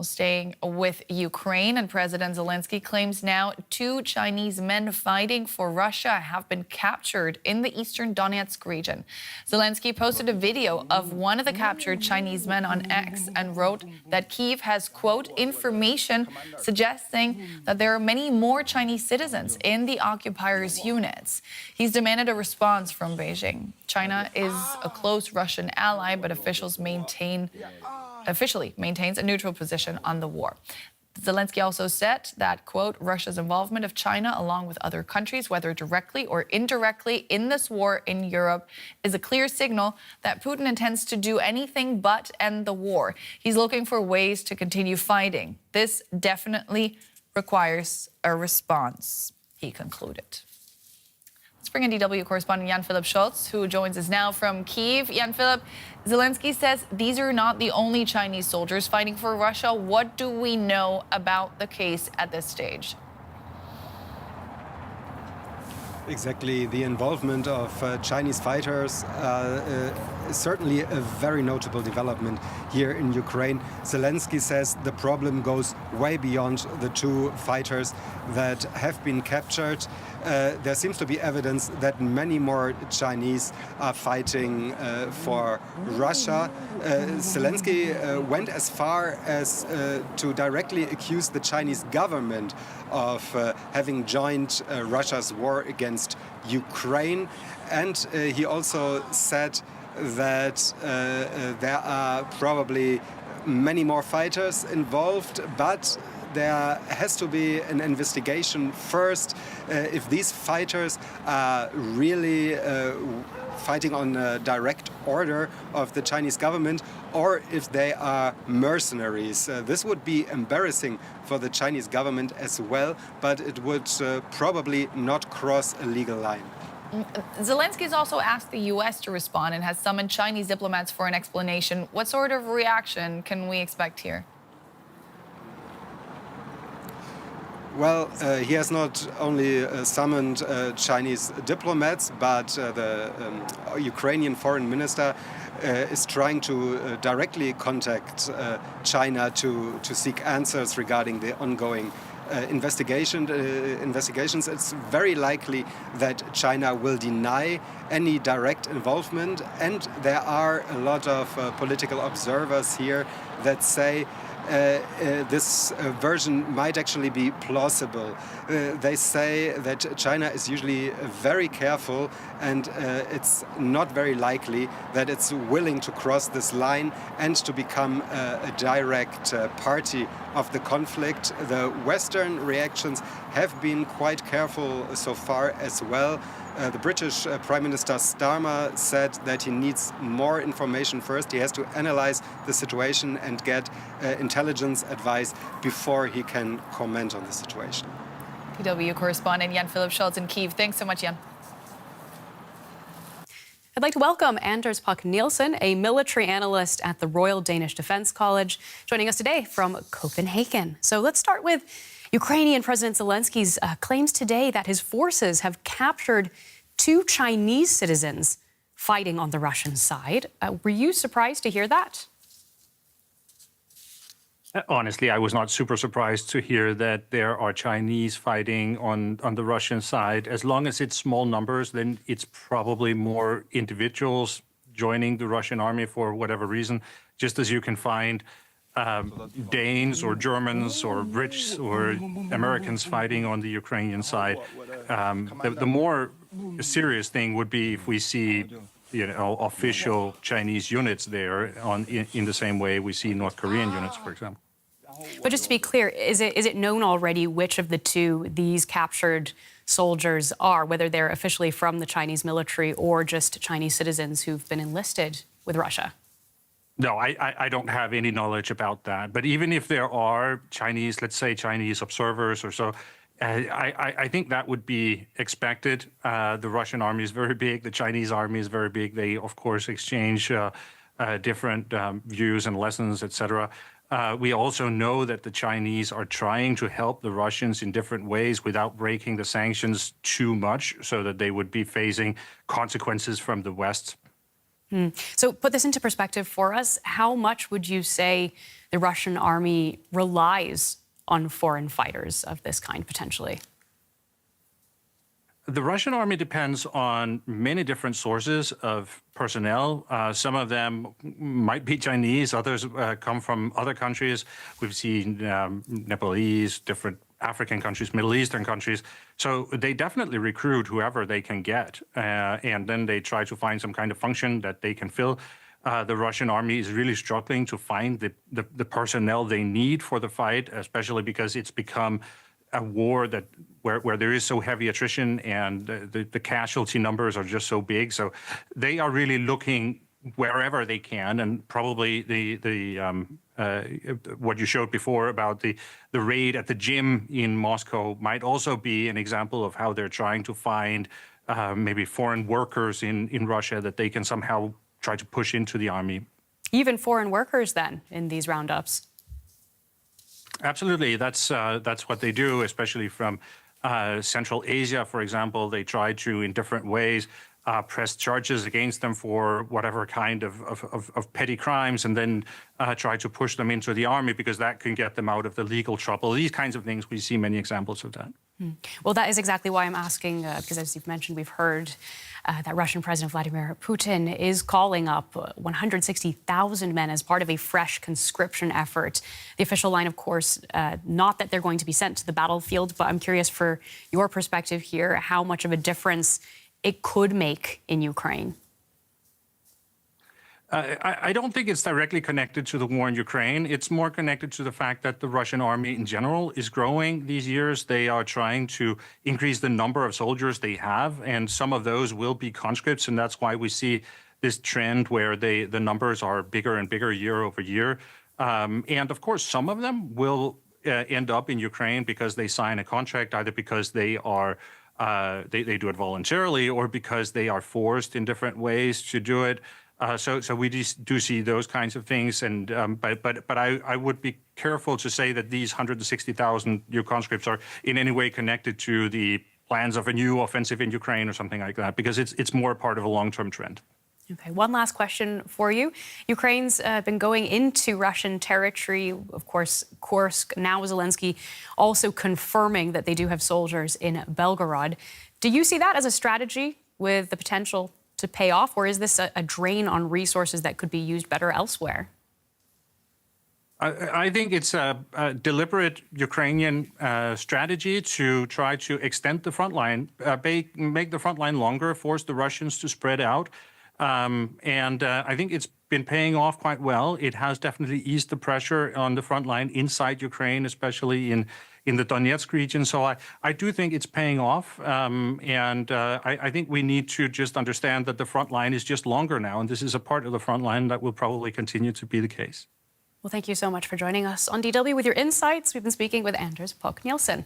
Staying with Ukraine, and President Zelensky claims now 2 Chinese men fighting for Russia have been captured in the eastern Donetsk region. Zelensky posted a video of one of the captured Chinese men on X and wrote that Kyiv has, quote, information suggesting that there are many more Chinese citizens in the occupiers' units. He's demanded a response from Beijing. China is a close Russian ally, but officially maintains a neutral position on the war. Zelensky also said that, quote, Russia's involvement of China, along with other countries, whether directly or indirectly, in this war in Europe is a clear signal that Putin intends to do anything but end the war. He's looking for ways to continue fighting. This definitely requires a response, he concluded. Let's bring in DW correspondent Jan-Philipp Schultz, who joins us now from Kyiv. Jan-Philipp, Zelensky says these are not the only Chinese soldiers fighting for Russia. What do we know about the case at this stage? Exactly. The involvement of Chinese fighters is certainly a very notable development here in Ukraine. Zelensky says the problem goes way beyond the 2 fighters that have been captured. There seems to be evidence that many more Chinese are fighting for Russia. Zelensky went as far as to directly accuse the Chinese government of having joined Russia's war against Ukraine. And he also said that there are probably many more fighters involved, but there has to be an investigation first if these fighters are really fighting on a direct order of the Chinese government or if they are mercenaries. This would be embarrassing for the Chinese government as well, but it would probably not cross a legal line. Zelensky has also asked the U.S. to respond and has summoned Chinese diplomats for an explanation. What sort of reaction can we expect here? Well, he has not only summoned Chinese diplomats, but the Ukrainian foreign minister is trying to directly contact China to seek answers regarding the ongoing investigations. It's very likely that China will deny any direct involvement, and there are a lot of political observers here that say this version might actually be plausible. They say that China is usually very careful, and it's not very likely that it's willing to cross this line and to become a direct party of the conflict. The Western reactions have been quite careful so far as well. The British Prime Minister Starmer said that he needs more information first. He has to analyze the situation and get intelligence advice before he can comment on the situation. DW correspondent Jan-Philipp Schultz in Kyiv. Thanks so much, Jan. I'd like to welcome Anders Puck Nielsen, a military analyst at the Royal Danish Defence College, joining us today from Copenhagen. So let's start with Ukrainian President Zelensky's claims today that his forces have captured 2 Chinese citizens fighting on the Russian side. Were you surprised to hear that? Honestly, I was not super surprised to hear that there are Chinese fighting on the Russian side. As long as it's small numbers, then it's probably more individuals joining the Russian army for whatever reason, just as you can find Danes or Germans or Brits or Americans fighting on the Ukrainian side. The more serious thing would be if we see, official Chinese units there in the same way we see North Korean units, for example. But just to be clear, is it known already which of the 2 these captured soldiers are, whether they're officially from the Chinese military or just Chinese citizens who've been enlisted with Russia? No, I don't have any knowledge about that. But even if there are Chinese, let's say Chinese observers or so, I think that would be expected. The Russian army is very big. The Chinese army is very big. They, of course, exchange different views and lessons, etc. We also know that the Chinese are trying to help the Russians in different ways without breaking the sanctions too much so that they would be facing consequences from the West. So put this into perspective for us. How much would you say the Russian army relies on foreign fighters of this kind, potentially? The Russian army depends on many different sources of personnel. Some of them might be Chinese, others come from other countries. We've seen Nepalese, different African countries, Middle Eastern countries. So they definitely recruit whoever they can get, and then they try to find some kind of function that they can fill. The Russian army is really struggling to find the personnel they need for the fight, especially because it's become a war that where there is so heavy attrition and the casualty numbers are just so big. So they are really looking wherever they can, and probably what you showed before about the raid at the gym in Moscow might also be an example of how they're trying to find maybe foreign workers in Russia that they can somehow try to push into the army. Even foreign workers, then, in these roundups? Absolutely. That's what they do, especially from Central Asia, for example. They try to, in different ways, press charges against them for whatever kind of petty crimes, and then try to push them into the army because that can get them out of the legal trouble. These kinds of things, we see many examples of that. Well, that is exactly why I'm asking, because as you've mentioned, we've heard that Russian President Vladimir Putin is calling up 160,000 men as part of a fresh conscription effort. The official line, of course, not that they're going to be sent to the battlefield, but I'm curious for your perspective here, how much of a difference it could make in Ukraine. I don't think it's directly connected to the war in Ukraine. It's more connected to the fact that the Russian army in general is growing these years. They are trying to increase the number of soldiers they have, and some of those will be conscripts, and that's why we see this trend where the numbers are bigger and bigger year over year. And of course, some of them will end up in Ukraine because they sign a contract, either because they are they do it voluntarily or because they are forced in different ways to do it. So we do see those kinds of things, and but I would be careful to say that these 160,000 new conscripts are in any way connected to the plans of a new offensive in Ukraine or something like that, because it's more part of a long-term trend. Okay, one last question for you. Ukraine's been going into Russian territory, of course, Kursk. Now Zelensky also confirming that they do have soldiers in Belgorod. Do you see that as a strategy with the potential to pay off, or is this a drain on resources that could be used better elsewhere? I think it's a deliberate Ukrainian strategy to try to extend the front line, make the front line longer, force the Russians to spread out. And I think it's been paying off quite well. It has definitely eased the pressure on the front line inside Ukraine, especially in the Donetsk region. So I do think it's paying off. And I think we need to just understand that the front line is just longer now. And this is a part of the front line that will probably continue to be the case. Well, thank you so much for joining us on DW with your insights. We've been speaking with Anders Pok Nielsen.